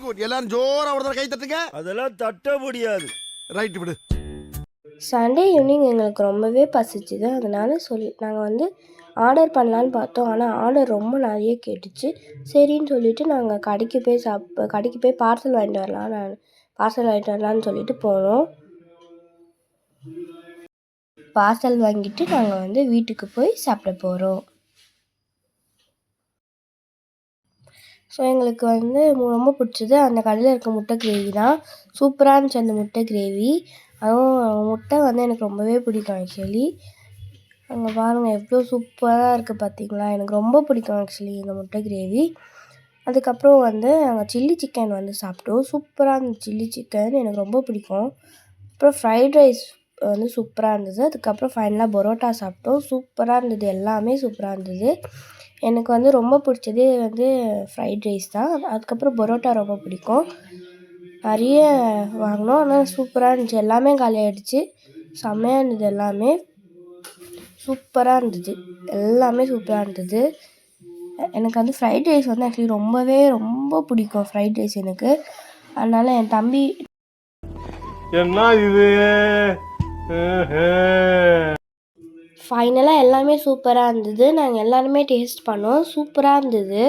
Good. எல்லாரும் ஜோரா ஒரு தடவை கை தட்டுங்க. அதெல்லாம் தட்ட முடியாது. ரைட் விடு. சண்டே ஈவினிங் எங்களுக்கு ரொம்பவே பசிச்சுது. அதனால நாங்கள் வந்து ஆர்டர் பண்ணலான்னு பார்த்தோம். ஆனால் ஆர்டர் ரொம்ப நிறைய கேட்டுச்சு. சரின்னு சொல்லிட்டு நாங்கள் கடைக்கு போய் பார்சல் வாங்கிட்டு வரலான்னு சொல்லிட்டு போனோம். பார்சல் வாங்கிட்டு நாங்கள் வந்து வீட்டுக்கு போய் சாப்பிட போகிறோம். ஸோ எங்களுக்கு வந்து ரொம்ப பிடிச்சது அந்த கடையில் இருக்க முட்டை கிரேவி தான். சூப்பராக இருந்துச்சு அந்த முட்டை கிரேவி. அதுவும் முட்டை வந்து எனக்கு ரொம்பவே பிடிக்கும் ஆக்சுவலி. அங்கே பாருங்கள் எவ்வளோ சூப்பராக இருக்குது பார்த்தீங்களா. எனக்கு ரொம்ப பிடிக்கும் ஆக்சுவலி இந்த முட்டை கிரேவி. அதுக்கப்புறம் வந்து நாங்கள் சில்லி சிக்கன் வந்து சாப்பிட்டோம். சூப்பராக இருந்துச்சு சில்லி சிக்கன், எனக்கு ரொம்ப பிடிக்கும். அப்புறம் ஃப்ரைட் ரைஸ் வந்து சூப்பராக இருந்தது. அதுக்கப்புறம் ஃபைனலாக பரோட்டா சாப்பிட்டோம். சூப்பராக இருந்தது, எல்லாமே சூப்பராக இருந்தது. எனக்கு வந்து ரொம்ப பிடிச்சது வந்து ஃப்ரைட் ரைஸ் தான். அதுக்கப்புறம் பரோட்டா ரொம்ப பிடிக்கும். நிறைய வாங்கினோம், ஆனால் சூப்பராக இருந்துச்சு. எல்லாமே காலியாகிடுச்சு. செம்மையாக இருந்தது, எல்லாமே சூப்பராக இருந்தது. எனக்கு வந்து ஃப்ரைட் ரைஸ் வந்து ஆக்சுவலி ரொம்ப பிடிக்கும் ஃப்ரைட் ரைஸ் எனக்கு. அதனால் என் தம்பி என்ன இது ஃபைனலாக எல்லாமே சூப்பராக இருந்தது. நாங்கள் எல்லாருமே டேஸ்ட் பண்ணோம். சூப்பராக இருந்தது.